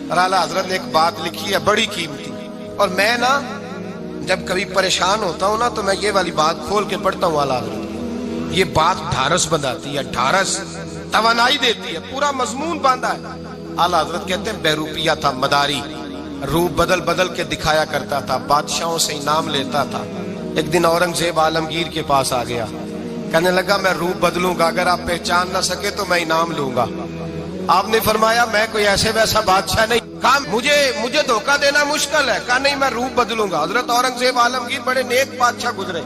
اور اعلیٰ حضرت نے ایک بات لکھی ہے بڑی قیمتی، اور میں نا جب کبھی پریشان ہوتا ہوں نا تو میں یہ والی بات کھول کے پڑھتا ہوں اعلیٰ حضرت کی۔ یہ بات ڈھارس بندھاتی ہے، ڈھارس توانائی دیتی ہے، پورا مضمون باندھا ہے۔ اعلیٰ حضرت کہتے ہیں بہروپیہ تھا مداری، روپ بدل بدل کے دکھایا کرتا تھا، بادشاہوں سے انعام لیتا تھا۔ ایک دن اورنگزیب عالمگیر کے پاس آ گیا، کہنے لگا میں روپ بدلوں گا، اگر آپ پہچان نہ سکے تو میں انعام لوں گا۔ آپ نے فرمایا میں کوئی ایسے ویسا بادشاہ نہیں، کہا مجھے دھوکہ دینا مشکل ہے، کہا نہیں میں روپ بدلوں گا۔ حضرت اورنگزیب عالمگیر بڑے نیک بادشاہ گزرے،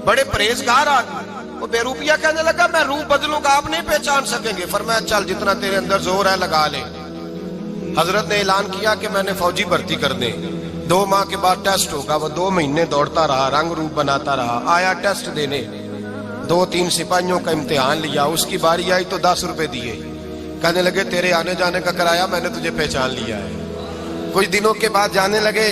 بڑے پرہیزگار آدمی، وہ بہروپیہ کہنے لگا میں روپ بدلوں گا، آپ نہیں پہچان سکیں گے۔ فرمایا چل جتنا تیرے اندر زور ہے لگا لے۔ حضرت نے اعلان کیا کہ میں نے فوجی بھرتی کر دیں، 2 ماہ کے بعد ٹیسٹ ہوگا۔ وہ 2 مہینے دوڑتا رہا، رنگ روپ بناتا رہا، آیا ٹیسٹ دینے، 2-3 سپاہیوں کا امتحان لیا، اس کی باری آئی تو 10 روپے دیے، کہنے لگے تیرے آنے جانے کا کرایہ میں نے تجھے پہچان لیا ہے۔ کچھ دنوں کے بعد جانے لگے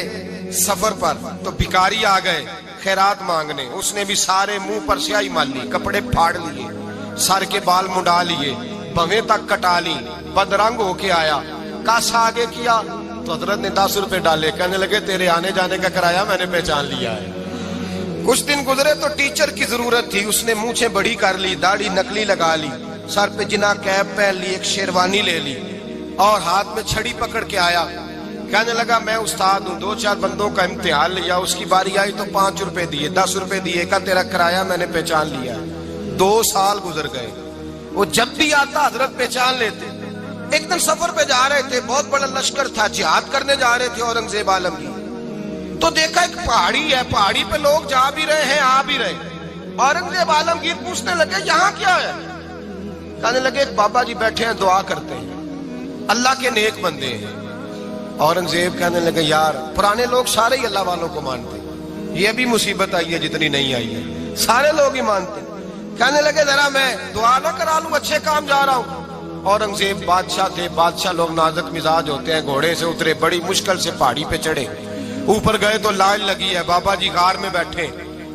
سفر پر تو بھکاری آ گئے خیرات مانگنے، اس نے بھی سارے منہ پر سیاہی مال لی، کپڑے پھاڑ لیے، سر کے بال منڈا لیے، بھویں تک کٹا لی، بدرنگ ہو کے آیا۔ کاسا آگے کیا تو حضرت نے 10 روپے ڈالے، کہنے لگے تیرے آنے جانے کا کرایہ میں نے پہچان لیا ہے۔ کچھ دن گزرے تو ٹیچر کی ضرورت تھی، اس نے مونچھیں بڑی کر لی، داڑھی نکلی لگا لی، سر پہ جنا کیپ پہن لی، ایک شیروانی لے لی اور ہاتھ میں چھڑی پکڑ کے آیا، کہنے لگا میں استاد ہوں، 2-4 بندوں کا امتحان لیا، اس کی باری آئی تو 5 روپے دیے، 10 روپے دیے، کہا تیرا کرایہ میں نے پہچان لیا ہے۔ 2 سال گزر گئے، وہ جب بھی آتا حضرت پہچان لیتے۔ ایک دن سفر پہ جا رہے تھے، بہت بڑا لشکر تھا، جہاد کرنے جا رہے تھے اورنگزیب عالمگیر، تو دیکھا ایک پہاڑی ہے، پہاڑی پہ لوگ جا بھی رہے ہیں آ بھی رہے۔ اورنگزیب عالمگیر پوچھنے لگے یہاں کیا ہے؟ کہنے لگے ایک بابا جی بیٹھے ہیں دعا کرتے ہیں، اللہ کے نیک بندے ہیں۔ اورنگزیب کہنے لگے یار پرانے لوگ سارے ہی اللہ والوں کو مانتے، یہ بھی مصیبت آئی ہے جتنی نہیں آئی ہے، سارے لوگ ہی مانتے۔ کہنے لگے ذرا میں دعا نہ کرا لوں، اچھے کام جا رہا ہوں۔ اورنگزیب بادشاہ تھے، بادشاہ لوگ نازک مزاج ہوتے ہیں، گھوڑے سے اترے، بڑی مشکل سے پہاڑی پہ چڑھے، اوپر گئے تو لائن لگی ہے، بابا جی غار میں بیٹھے،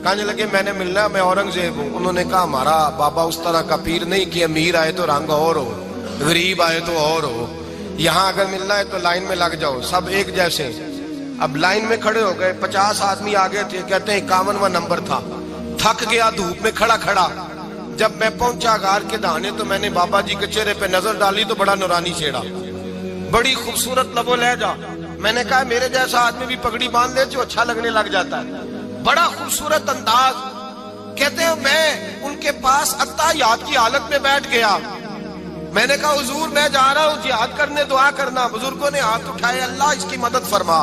کہنے لگے میں نے ملنا، میں اورنگزیب ہوں۔ انہوں نے کہا ہمارا بابا اس طرح کا پیر نہیں کہ امیر آئے تو رنگ اور ہو، غریب آئے تو اور ہو، یہاں اگر ملنا ہے تو لائن میں لگ جاؤ، سب ایک جیسے۔ اب لائن میں کھڑے ہو گئے، 50 آدمی آگے تھے، کہتے ہیں 51واں نمبر تھا، تھک گیا دھوپ میں کھڑا کھڑا۔ جب میں پہنچا غار کے دہانے تو میں نے بابا جی کے چہرے پہ نظر ڈالی تو بڑا نورانی چہرہ، بڑی خوبصورت لب و لہجہ۔ میں نے کہا میرے جیسا آدمی بھی پگڑی باندھ لے جو اچھا لگنے لگ جاتا ہے، بڑا خوبصورت انداز۔ کہتے ہیں میں ان کے پاس اتحیات کی حالت میں بیٹھ گیا، میں نے کہا حضور میں جا رہا ہوں جہاد کرنے، دعا کرنا۔ بزرگوں نے ہاتھ اٹھائے، اللہ اس کی مدد فرما،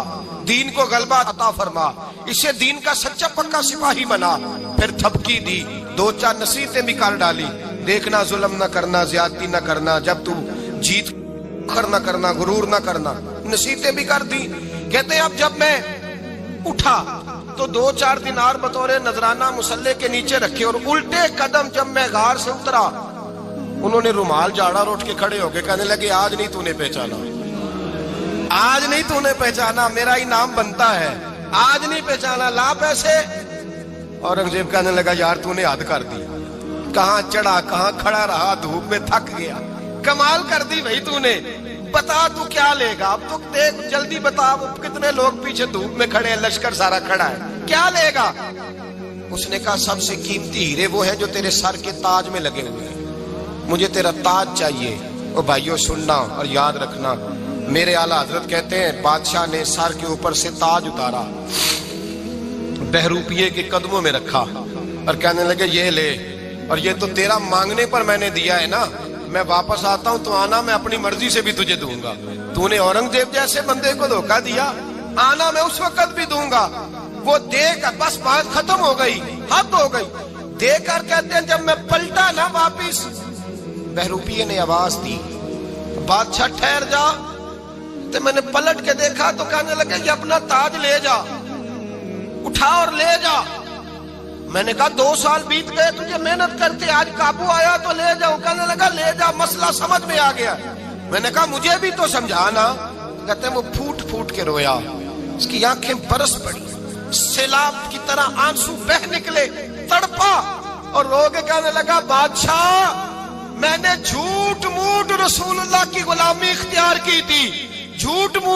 دین کو غلبہ عطا فرما، اسے دین کا سچا پکا سپاہی بنا۔ پھر تھپکی دی، 2-4 نصیحتیں بھی کر ڈالی، دیکھنا ظلم نہ کرنا، زیادتی نہ کرنا، جب تو جیت کر نہ کرنا، غرور نہ کرنا، نصیحتیں بھی کر دی۔ کہتے ہیں اب جب میں اٹھا تو 2-4 دینار بطور نذرانہ مسلح کے نیچے رکھے، اور الٹے قدم جب میں غار سے اترا انہوں نے رومال جھاڑا اور اٹھ کے کھڑے ہو گئے، کہنے لگے آج نہیں تو نے پہچانا، آج نہیں تو نے پہچانا، میرا انعام بنتا ہے، آج نہیں پہچانا، لا پیسے۔ اورنگزیب کہنے لگا یار تو نے حد کر دی، کہاں چڑھا کہاں کھڑا رہا، دھوپ میں تھک گیا، کمال کر دی بھائی تو نے، بتا تو کیا لے گا اب، تو دیکھ جلدی بتا، وہ کتنے لوگ پیچھے دھوپ میں کھڑے ہیں، لشکر سارا کھڑا ہے، کیا لے گا؟ اس نے کہا سب سے قیمتی ہیرے وہ ہے جو تیرے سر کے تاج میں لگے ہوئے ہیں، مجھے تیرا تاج چاہیے۔ اور بھائیو سننا اور یاد رکھنا، میرے اعلیٰ حضرت کہتے ہیں بادشاہ نے سر کے اوپر سے تاج اتارا، بہروپیے کے قدموں میں رکھا اور کہنے لگے یہ لے، اور یہ تو تیرا مانگنے پر میں نے دیا ہے نا، میں واپس آتا ہوں تو آنا میں اپنی مرضی سے بھی تجھے دوں گا، تو نے اورنگزیب جیسے بندے کو دھوکہ دیا، آنا میں اس وقت بھی دوں گا۔ وہ دے کر بس بات ختم ہو گئی، حد ہو گئی، دے کر کہتے ہیں جب میں پلٹا نا واپس، بہروپیے نے آواز دی بادشاہ ٹھہر جا، تو میں نے پلٹ کے دیکھا تو کہنے لگے یہ اپنا تاج لے جا، اٹھا اور لے جا۔ میں نے کہا 2 سال بیت گئے تجھے محنت کرتے، آج قابو آیا تو لے جاؤ، کہنے لگا لے جا، مسئلہ سمجھ میں آ گیا۔ میں نے کہا مجھے بھی تو سمجھانا۔ کہتے ہیں وہ پھوٹ پھوٹ کے رویا، اس کی آنکھیں برس پڑی، سیلاب کی طرح آنسو بہ نکلے، تڑپا اور رو کے کہنے لگا بادشاہ میں نے جھوٹ موٹ رسول اللہ کی غلامی اختیار کی تھی، جھوٹ موٹ